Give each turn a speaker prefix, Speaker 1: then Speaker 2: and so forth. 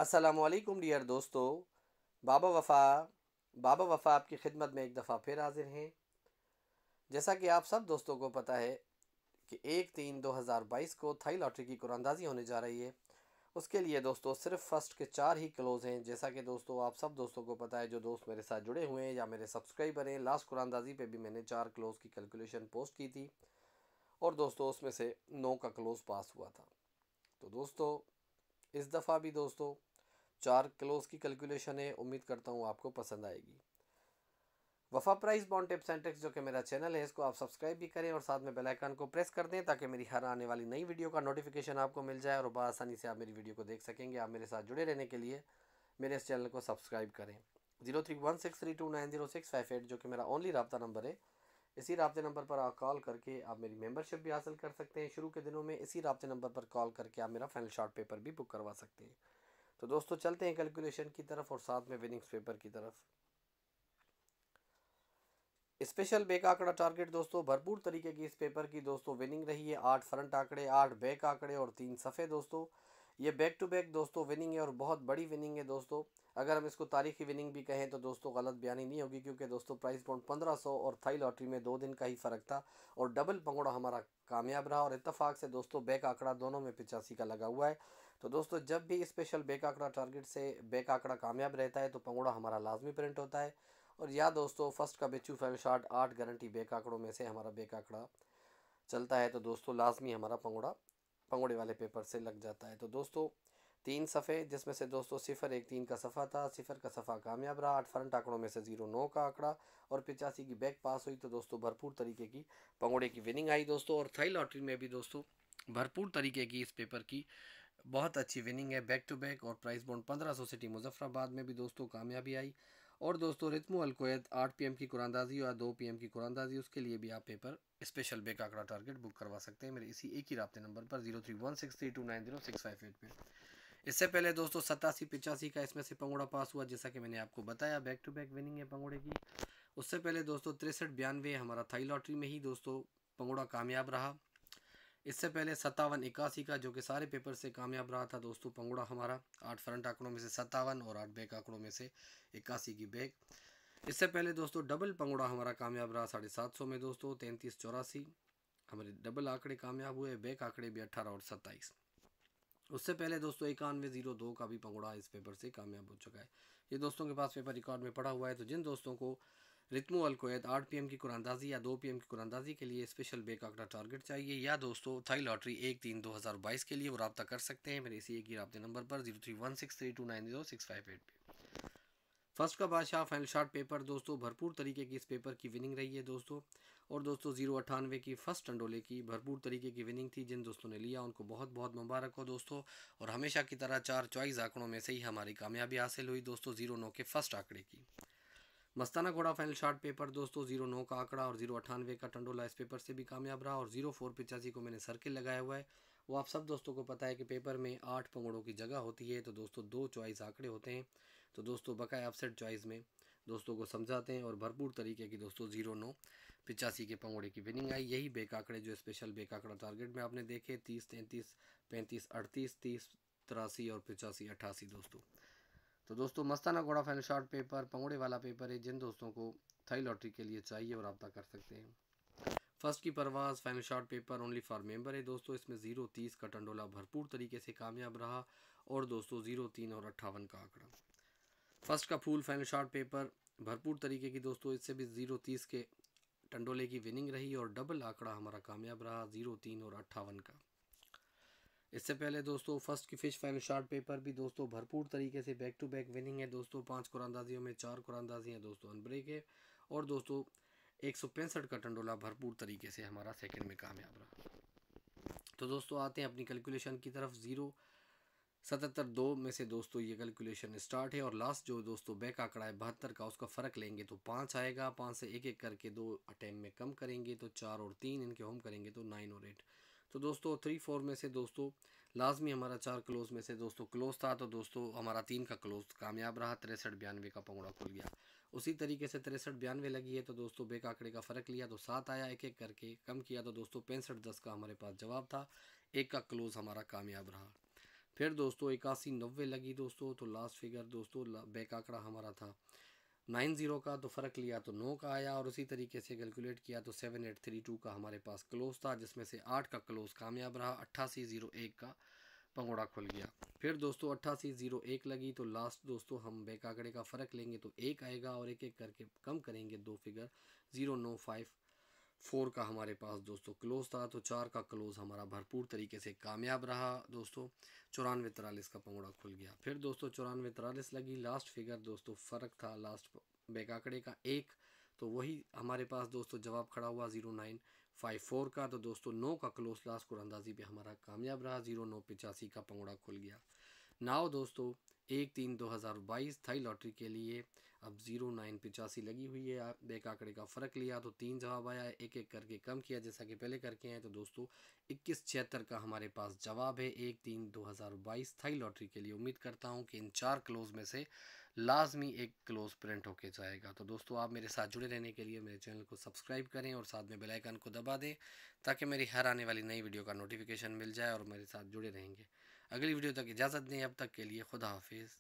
Speaker 1: अस्सलामुअलैकुम डियर दोस्तों। बाबा वफ़ा आपकी खिदमत में एक दफ़ा फिर हाजिर हैं। जैसा कि आप सब दोस्तों को पता है कि 1/3/2022 को थाई लॉटरी की कुरानंदाज़ी होने जा रही है। उसके लिए दोस्तों सिर्फ फर्स्ट के 4 ही क्लोज़ हैं। जैसा कि दोस्तों आप सब दोस्तों को पता है, जो दोस्त मेरे साथ जुड़े हुए हैं या मेरे सब्सक्राइबर हैं, लास्ट कुरानंदाज़ी पे भी मैंने 4 क्लोज़ की कैलकुलेशन पोस्ट की थी और दोस्तों उसमें से 9 का क्लोज़ पास हुआ था। तो दोस्तों इस दफ़ा भी दोस्तों 4 क्लोज़ की कैलकुलेशन है। उम्मीद करता हूँ आपको पसंद आएगी। वफ़ा prize bond tips and tricks जो कि मेरा चैनल है, इसको आप सब्सक्राइब भी करें और साथ में बेल आइकन को प्रेस कर दें ताकि मेरी हर आने वाली नई वीडियो का नोटिफिकेशन आपको मिल जाए और बआसानी से आप मेरी वीडियो को देख सकेंगे। आप मेरे साथ जुड़े रहने के लिए मेरे इस चैनल को सब्सक्राइब करें। 0316329065 जो कि मेरा ओनली रब्ता नंबर है, इसी रब्ते नंबर पर आप कॉल करके आप मेरी मेंबरशिप भी हासिल कर सकते हैं। शुरू के दिनों में इसी रब्ते नंबर पर कॉल करके आप मेरा फाइनल शॉर्ट पेपर भी बुक करवा सकते हैं। तो दोस्तों चलते हैं कैलकुलेशन की तरफ और साथ में विनिंग्स पेपर की तरफ। स्पेशल बैक आंकड़ा टारगेट दोस्तों भरपूर तरीके की इस पेपर की दोस्तों विनिंग रही है। 8 फ्रंट आंकड़े, 8 बैक आंकड़े और 3 सफ़े दोस्तों। ये बैक टू बैक दोस्तों विनिंग है और बहुत बड़ी विनिंग है दोस्तों। अगर हम इसको तारीखी विनिंग भी कहें तो दोस्तों गलत बयानी नहीं होगी, क्योंकि दोस्तों प्राइस पॉइंट 1500 और थाई लॉटरी में 2 दिन का ही फ़र्क था और डबल पंगोड़ा हमारा कामयाब रहा और इत्तेफाक से दोस्तों बैक आंकड़ा दोनों में 85 का लगा हुआ है। तो दोस्तों जब भी स्पेशल बैक आंकड़ा टारगेट से बैक आंकड़ा कामयाब रहता है तो पंगोड़ा हमारा लाजमी प्रिंट होता है। और या दोस्तों फर्स्ट का बिच्छू फाइनल शॉट 8 गारंटी बैक आंकड़ों में से हमारा बैक आंकड़ा चलता है तो दोस्तों लाजमी हमारा पंगोड़े वाले पेपर से लग जाता है। तो दोस्तों 3 सफ़े, जिसमें से दोस्तों 0 1 3 का सफ़ा था, 0 का सफ़ा कामयाब रहा। 8 फ्रंट आंकड़ों में से 0 9 का आंकड़ा और 85 की बैक पास हुई। तो दोस्तों भरपूर तरीके की पंगोड़े की विनिंग आई दोस्तों। और थाई लॉटरी में भी दोस्तों भरपूर तरीके की इस पेपर की बहुत अच्छी विनिंग है बैक टू बैक। और प्राइस बॉन्ड 1500 सिटी मुजफ्फराबाद में भी दोस्तों कामयाबी आई। और दोस्तों रितमु अलकोयत 8 PM की कुरानदाजी या 2 PM की कुरानदाजी, उसके लिए भी आप पेपर स्पेशल बैक आंकड़ा टारगेट बुक करवा सकते हैं मेरे इसी एक ही राब्ते नंबर पर 0316329065 पे। इससे पहले दोस्तों 87 85 का इसमें से पंगोड़ा पास हुआ, जैसा कि मैंने आपको बताया बैक टू बैक विनिंग है पंगोड़े की। उससे पहले दोस्तों 63 92 हमारा थाई लॉटरी में ही दोस्तों पंगोड़ा कामयाब रहा। इससे पहले 57 81 का, जो कि सारे पेपर से कामयाब रहा था दोस्तों पंगुड़ा हमारा। 8 फ्रंट आंकड़ों में से 57 और 8 बैक आंकड़ों में से 81 की बैक। इससे पहले दोस्तों डबल पंगुड़ा हमारा कामयाब रहा 750 में दोस्तों 33 84 हमारे डबल आंकड़े कामयाब हुए, बैक आंकड़े भी 18 और 27। उससे पहले दोस्तों 91 02 का भी पंगुड़ा इस पेपर से कामयाब हो चुका है। ये दोस्तों के पास पेपर रिकॉर्ड में पड़ा हुआ है। तो जिन दोस्तों को रितमु अलकोयत 8 PM की कुरानदाजी या 2 PM की कुरानदाजी के लिए स्पेशल बैक आंकड़ा टारगेट चाहिए, या दोस्तों थाई लॉटरी 1/3/2022 के लिए, वो रब्ता कर सकते हैं मेरे इसी एक ही रब्ते नंबर पर 0316329065 पे। फर्स्ट का बादशाह फाइनल शॉट पेपर दोस्तों भरपूर तरीके की इस पेपर की विनिंग रही है दोस्तों। और दोस्तों 098 की फर्स्ट टंडोले की भरपूर तरीके की विनिंग थी। जिन दोस्तों ने लिया उनको बहुत बहुत मुबारक हो दोस्तों। और हमेशा की तरह 4 चॉइस आंकड़ों में से ही हमारी कामयाबी हासिल हुई दोस्तों 09 के फर्स्ट आंकड़े की। मस्ताना घोड़ा फाइनल शॉट पेपर दोस्तों 09 का आंकड़ा और 098 का टंडोला इस पेपर से भी कामयाब रहा। और 04 85 को मैंने सर्किल लगाया हुआ है। वो आप सब दोस्तों को पता है कि पेपर में 8 पंगड़ों की जगह होती है, तो दोस्तों 2 चॉइस आंकड़े होते हैं। तो दोस्तों बकाया अपसेट चॉइस में दोस्तों को समझाते हैं। और भरपूर तरीके की दोस्तों 09 85 के पंगोड़े की विनिंग आई। यही बेक आंकड़े जो स्पेशल बेक आंकड़ा टारगेट में आपने देखे 30 33 35 38 30 83 और 85 88 दोस्तों। तो दोस्तों मस्ताना घोड़ा फाइनल शॉर्ट पेपर पंगोड़े वाला पेपर है। जिन दोस्तों को थाई लॉटरी के लिए चाहिए वो रब्ता कर सकते हैं। फर्स्ट की परवाज final short paper only for member है दोस्तों। इसमें 0 30 का टंडोला भरपूर तरीके से कामयाब रहा। और दोस्तों 0 3 और 58 का आंकड़ा। फर्स्ट का फुल फाइनल शॉर्ट पेपर भरपूर तरीके की दोस्तों, इससे भी 0 30 के टंडोले की विनिंग रही और डबल आंकड़ा हमारा कामयाब रहा 0 3 और 58 का। इससे पहले दोस्तों फर्स्ट की फिश फाइनल शॉर्ट पेपर भी दोस्तों भरपूर तरीके से बैक टू बैक विनिंग है दोस्तों। 5 कुरानदाजियों में 4 कुरानदाजी हैं दोस्तों अनब्रेक है। और दोस्तों 165 का टंडोला भरपूर तरीके से हमारा सेकंड में कामयाब रहा। तो दोस्तों आते हैं अपनी कैलकुलेशन की तरफ। 0 77 2 में से दोस्तों ये कैलकुलेशन स्टार्ट है और लास्ट जो दोस्तों बैक आंकड़ा है 72 का, उसका फ़र्क लेंगे तो 5 आएगा। 5 से एक एक करके 2 अटैम्प में कम करेंगे तो 4 और 3 इनके होम करेंगे तो 9 और 8। तो दोस्तों 3 4 में से दोस्तों लाजमी हमारा 4 क्लोज में से दोस्तों क्लोज था, तो दोस्तों हमारा 3 का क्लोज कामयाब रहा। 63 92 का पंगड़ा खुल गया। उसी तरीके से 63 92 लगी है तो दोस्तों बैक आंकड़े का फ़र्क लिया तो 7 आया, एक एक करके कम किया तो दोस्तों 65 10 का हमारे पास जवाब था। एक का क्लोज हमारा कामयाब रहा। फिर दोस्तों 81-90 लगी दोस्तों, तो लास्ट फिगर दोस्तों बैक आंकड़ा हमारा था 90 का, तो फ़र्क लिया तो 9 का आया, और उसी तरीके से कैलकुलेट किया तो 7832 का हमारे पास क्लोज था, जिसमें से 8 का क्लोज कामयाब रहा, 8801 का पंगोड़ा खुल गया। फिर दोस्तों 8801 लगी, तो लास्ट दोस्तों हम बैक आंकड़े का फ़र्क लेंगे तो एक आएगा, और एक एक करके कम करेंगे दो फिगर, 0954 का हमारे पास दोस्तों क्लोज था, तो 4 का क्लोज हमारा भरपूर तरीके से कामयाब रहा दोस्तों, 9443 का पंगोड़ा खुल गया। फिर दोस्तों 9443 लगी, लास्ट फिगर दोस्तों फ़र्क था लास्ट बैक आंकड़े का एक, तो वही हमारे पास दोस्तों जवाब खड़ा हुआ 0954 का, तो दोस्तों 9 का क्लोज लास्ट कुरानंदाजी पे हमारा कामयाब रहा, 0985 का पंगोड़ा खुल गया। नाव दोस्तों 1/3/2022 थाई लॉटरी के लिए अब 0985 लगी हुई है। आप बैक आंकड़े का फ़र्क लिया तो 3 जवाब आया, एक एक करके कम किया जैसा कि पहले करके हैं, तो दोस्तों 2176 का हमारे पास जवाब है 1/3/2022 थाई लॉटरी के लिए। उम्मीद करता हूं कि इन 4 क्लोज में से लाजमी एक क्लोज प्रिंट होके जाएगा। तो दोस्तों आप मेरे साथ जुड़े रहने के लिए मेरे चैनल को सब्सक्राइब करें और साथ में बेल आइकन को दबा दें, ताकि मेरी हर आने वाली नई वीडियो का नोटिफिकेशन मिल जाए और मेरे साथ जुड़े रहेंगे। अगली वीडियो तक इजाज़त दें, अब तक के लिए खुदा हाफिज़।